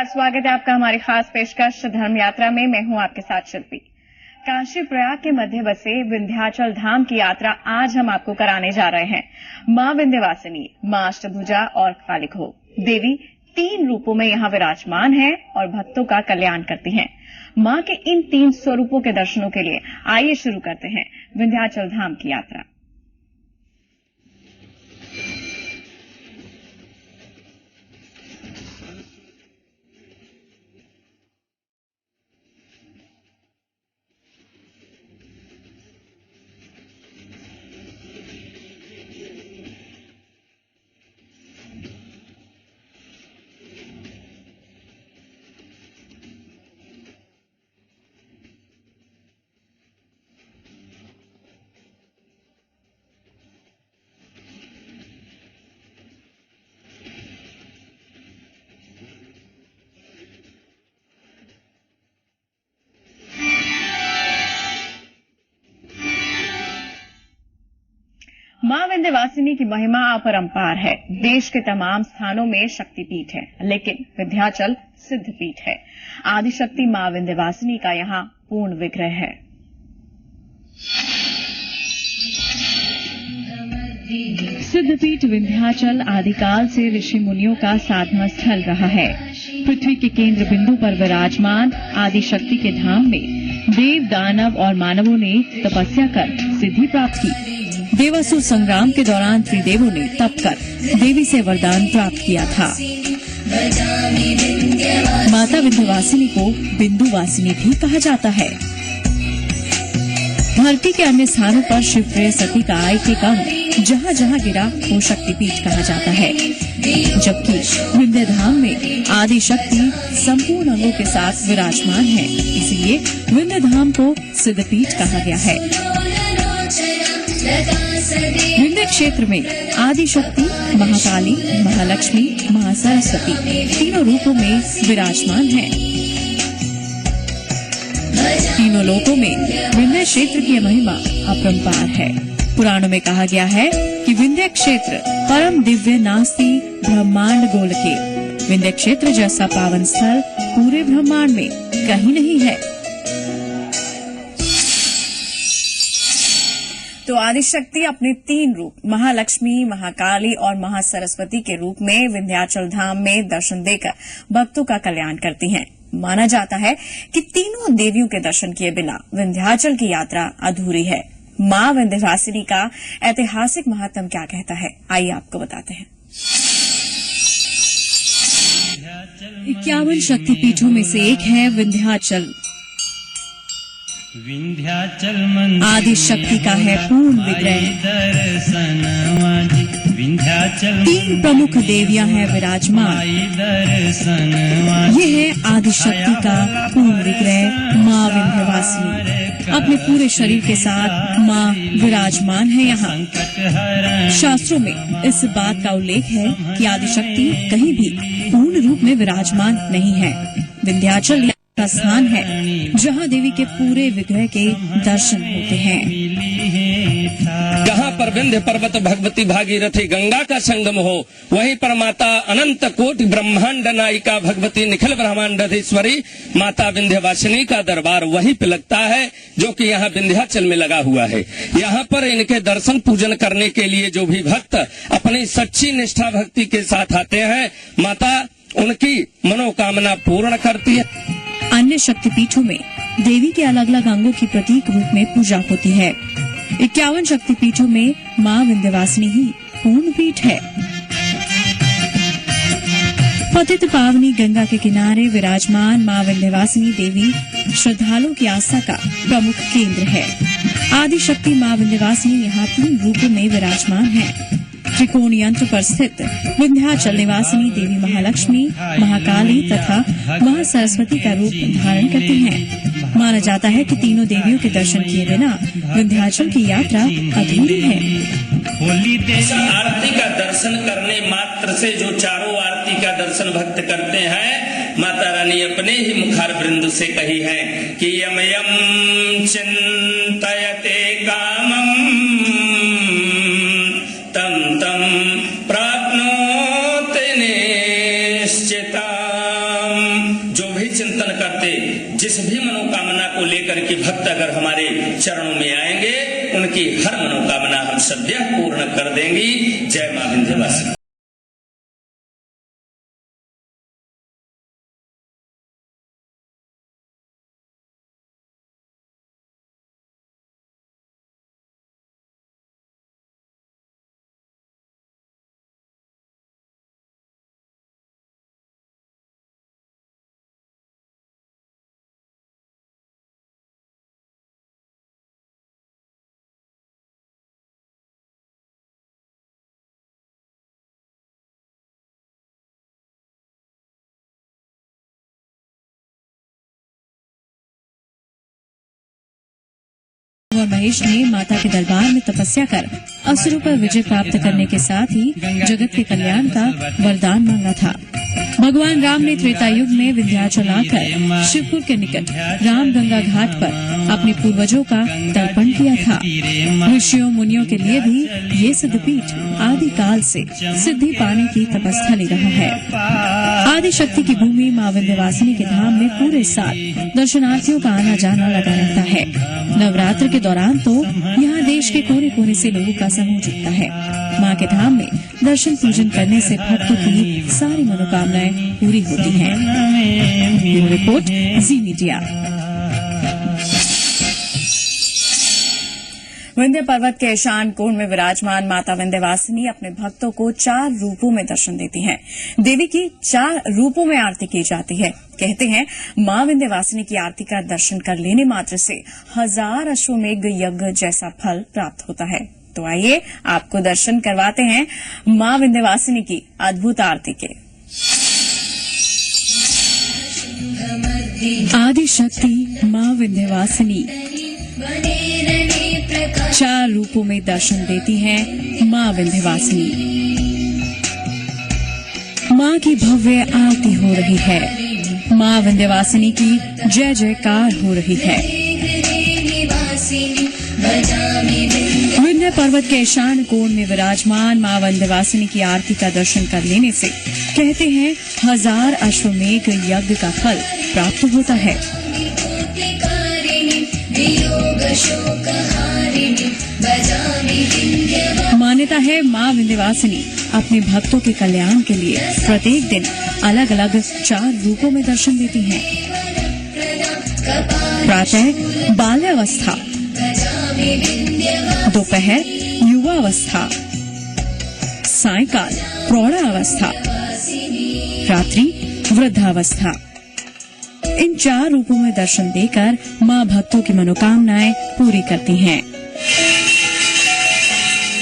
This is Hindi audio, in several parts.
नमस्कार, स्वागत है आपका हमारी खास पेशकश धर्म यात्रा में। मैं हूं आपके साथ शिल्पी। काशी प्रयाग के मध्य बसे विंध्याचल धाम की यात्रा आज हम आपको कराने जा रहे हैं। मां विंध्यवासिनी, मां अष्टभुजा और कालिको देवी 3 रूपों में यहां विराजमान है और भक्तों का कल्याण करती हैं। मां के इन 3 स्वरूपों के दर्शनों के लिए आइए शुरू करते हैं विंध्याचल धाम की यात्रा। मां विंध्यवासिनी की महिमा अपरंपार है। देश के तमाम स्थानों में शक्तिपीठ है, लेकिन विंध्याचल सिद्धपीठ है। आदिशक्ति मां विंध्यवासिनी का यहाँ पूर्ण विग्रह है। सिद्धपीठ विंध्याचल आदिकाल से ऋषि मुनियों का साधना स्थल रहा है। पृथ्वी के केंद्र बिंदु पर विराजमान आदिशक्ति के धाम में देव, दानव और मानवों ने तपस्या कर सिद्धि प्राप्त की। देवासुर संग्राम के दौरान त्रिदेवों ने तप कर देवी से वरदान प्राप्त किया था। माता विंध्यवासिनी को बिंदुवासिनी भी कहा जाता है। धरती के अन्य स्थानों पर शिवप्रिय सती का आयतिक अंग जहाँ जहाँ गिरा वो शक्तिपीठ कहा जाता है, जबकि विंध्य धाम में आदि शक्ति संपूर्ण अंगों के साथ विराजमान है। इसलिए विंध्य धाम को सिद्धपीठ कहा गया है। विंध्य क्षेत्र में आदि शक्ति महाकाली, महालक्ष्मी, महासरस्वती तीनों रूपों में विराजमान है। तीनों लोकों में विंध्य क्षेत्र की महिमा अपरंपार है। पुराणों में कहा गया है कि विंध्य क्षेत्र परम दिव्य नास्ति ब्रह्मांड गोलके। विंध्य क्षेत्र जैसा पावन स्थल पूरे ब्रह्मांड में कहीं नहीं है। तो आदिशक्ति अपने 3 रूप महालक्ष्मी, महाकाली और महासरस्वती के रूप में विंध्याचल धाम में दर्शन देकर भक्तों का कल्याण करती हैं। माना जाता है कि तीनों देवियों के दर्शन किए बिना विंध्याचल की यात्रा अधूरी है। मां विंध्यवासिनी का ऐतिहासिक महत्व क्या कहता है, आइए आपको बताते हैं। 51 शक्तिपीठों में से एक है विंध्याचल। आदि शक्ति का है पूर्ण विग्रह। 3 प्रमुख देवियां हैं विराजमान। ये है आदि शक्ति का पूर्ण विग्रह मां विंध्यवासिनी। अपने पूरे शरीर के साथ मां विराजमान है यहाँ। शास्त्रों में इस बात का उल्लेख है कि आदि शक्ति कहीं भी पूर्ण रूप में विराजमान नहीं है। विंध्याचल का स्थान है जहां देवी के पूरे विग्रह के दर्शन होते हैं। जहाँ पर विंध्य पर्वत भगवती भागीरथी गंगा का संगम हो, वहीं पर माता अनंत कोटि ब्रह्मांड नायिका भगवती निखिल ब्रह्मांडधीश्वरी माता विंध्यवासिनी का दरबार वहीं पे लगता है, जो कि यहाँ विंध्याचल में लगा हुआ है। यहाँ पर इनके दर्शन पूजन करने के लिए जो भी भक्त अपनी सच्ची निष्ठा भक्ति के साथ आते हैं, माता उनकी मनोकामना पूर्ण करती है। अन्य शक्तिपीठों में देवी के अलग अलग अंगों की प्रतीक रूप में पूजा होती है। 51 शक्तिपीठों में मां विंध्यवासिनी ही पूर्ण पीठ है। पतित पावनी गंगा के किनारे विराजमान मां विंध्यवासिनी देवी श्रद्धालुओं की आस्था का प्रमुख केंद्र है। आदि शक्ति मां विंध्यवासिनी यहाँ 3 रूपों में विराजमान है। त्रिकोण यंत्र पर स्थित विंध्याचल निवासिनी देवी महालक्ष्मी, महाकाली तथा महासरस्वती का रूप धारण करती हैं। माना जाता है कि तीनों देवियों के दर्शन किए बिना विंध्याचल की यात्रा अधूरी है। आरती का दर्शन करने मात्र से जो चारों आरती का दर्शन भक्त करते हैं, माता रानी अपने ही मुखार बिंदु से कही है कि यम यम चिंतयते कामम तम तम प्राप्नोति निश्चिताम्। लेकर के भक्त अगर हमारे चरणों में आएंगे, उनकी हर मनोकामना हम सद्य पूर्ण कर देंगी। जय मां विंध्यवासिनी। और महेश ने माता के दरबार में तपस्या कर असुरों पर विजय प्राप्त करने के साथ ही जगत के कल्याण का वरदान मांगा था। भगवान राम ने त्रेता युग में विंध्याचल आकर शिवपुर के निकट राम गंगा घाट पर अपने पूर्वजों का तर्पण किया था। ऋषियों मुनियों के लिए भी ये सिद्धपीठ आदि काल से सिद्धि पाने की तपस्थली रहा है। आदि शक्ति की भूमि मां विंध्यवासिनी के धाम में पूरे साल दर्शनार्थियों का आना जाना लगा रहता है। नवरात्र के दौरान तो यहाँ देश के कोने कोने से लोगों का समूह जुटता है। मां के धाम में दर्शन पूजन करने से भक्तों की सारी मनोकामनाएं पूरी होती हैं। ब्यूरो रिपोर्ट, जी मीडिया। विंध्य पर्वत के ईशान कोण में विराजमान माता विंध्यवासिनी अपने भक्तों को 4 रूपों में दर्शन देती हैं। देवी की 4 रूपों में आरती की जाती है। कहते हैं मां विंध्यवासिनी की आरती का दर्शन कर लेने मात्र से 1000 अश्वमेघ यज्ञ जैसा फल प्राप्त होता है। तो आइए आपको दर्शन करवाते हैं मां विंध्यवासिनी की अद्भुत आरती के। आदि शक्ति मां विंध्यवासिनी 4 रूपों में दर्शन देती हैं मां विंध्यवासिनी। मां की भव्य आरती हो रही है। मां विंध्यवासिनी की जय जयकार हो रही है। विंध्य पर्वत के ईशान कोण में विराजमान मां विंध्यवासिनी की आरती का दर्शन कर लेने से कहते हैं 1000 अश्वमेघ यज्ञ का फल प्राप्त होता है। मान्यता है मां विंध्यवासिनी अपने भक्तों के कल्याण के लिए प्रत्येक दिन अलग अलग 4 रूपों में दर्शन देती हैं। प्रातः बाल्यावस्था, दोपहर युवावस्था, सायंकाल प्रौढ़ावस्था, रात्रि वृद्धावस्था। इन 4 रूपों में दर्शन देकर मां भक्तों की मनोकामनाएं पूरी करती हैं।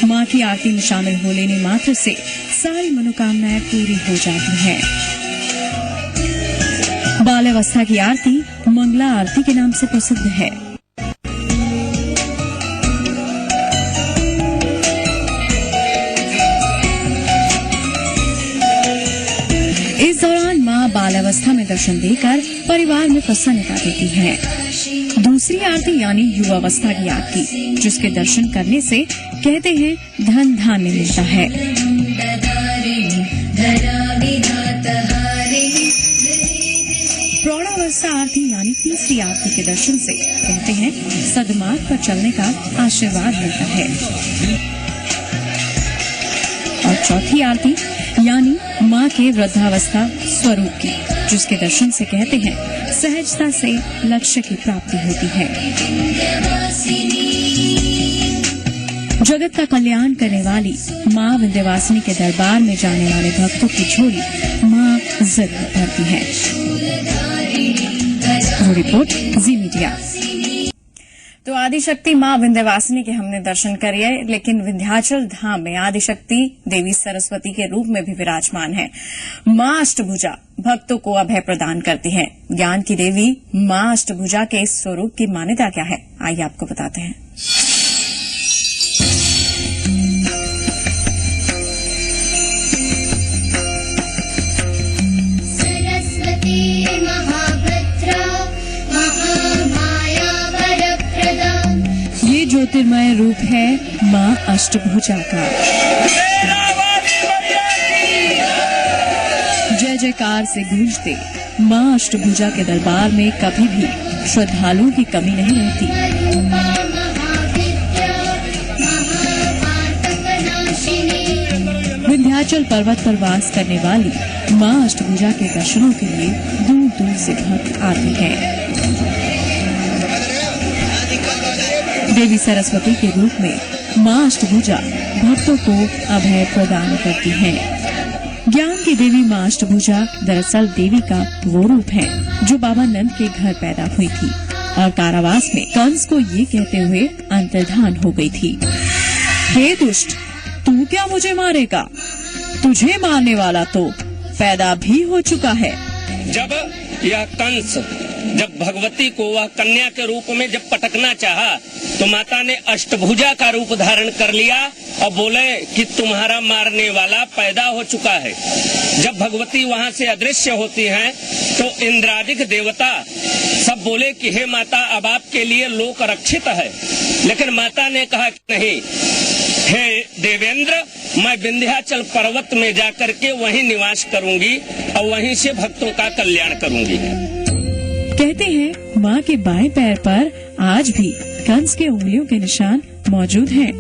मां की आरती में शामिल हो लेने मात्र से सारी मनोकामनाएं पूरी हो जाती हैं। बाल्यावस्था की आरती मंगला आरती के नाम से प्रसिद्ध है। इस दौरान मां बाल्यावस्था में दर्शन देकर परिवार में प्रसन्नता देती है। दूसरी आरती यानी युवावस्था की आरती, जिसके दर्शन करने से कहते हैं धन धान्य मिलता है। प्रौढ़ावस्था आरती यानी तीसरी आरती के दर्शन से कहते हैं सद्मार्ग पर चलने का आशीर्वाद मिलता है। और चौथी आरती यानी मां के वृद्धावस्था स्वरूप की, जिसके दर्शन से कहते हैं सहजता से लक्ष्य की प्राप्ति होती है। जगत का कल्याण करने वाली मां विंध्यवासिनी के दरबार में जाने वाले भक्तों की झोली मां जरूर भरती है। रिपोर्ट, जी मीडिया। तो आदिशक्ति मां विंध्यवासिनी के हमने दर्शन किए, लेकिन विंध्याचल धाम में आदिशक्ति देवी सरस्वती के रूप में भी विराजमान है। मां अष्टभुजा भक्तों को अभय प्रदान करती है। ज्ञान की देवी मां अष्टभुजा के इस स्वरूप की मान्यता क्या है, आइए आपको बताते हैं। ज्योतिर्मय रूप है मां अष्टभुजा का। जय जयकार से गूंजते मां अष्टभुजा के दरबार में कभी भी श्रद्धालुओं की कमी नहीं रहती। विंध्याचल पर्वत पर वास करने वाली मां अष्टभुजा के दर्शनों के लिए दूर दूर से भक्त आते हैं। देवी सरस्वती के रूप में मां अष्टभुजा भक्तों को अभय प्रदान करती हैं। ज्ञान की देवी मां अष्टभुजा दरअसल देवी का वो रूप है जो बाबा नंद के घर पैदा हुई थी और कारावास में कंस को ये कहते हुए अंतर्धान हो गई थी, हे दुष्ट, तू क्या मुझे मारेगा? तुझे मारने वाला तो पैदा भी हो चुका है। जब यह कंस जब भगवती को वह कन्या के रूप में जब पटकना चाहा तो माता ने अष्टभुजा का रूप धारण कर लिया और बोले कि तुम्हारा मारने वाला पैदा हो चुका है। जब भगवती वहां से अदृश्य होती हैं तो इंद्रादिक देवता सब बोले कि हे माता, अब आपके लिए लोक रक्षित है। लेकिन माता ने कहा कि नहीं, हे देवेंद्र, मैं विंध्याचल पर्वत में जाकर के वहीं निवास करूंगी और वहीं से भक्तों का कल्याण करूंगी। कहते हैं माँ के बाएं पैर पर आज भी कंस के उंगलियों के निशान मौजूद हैं।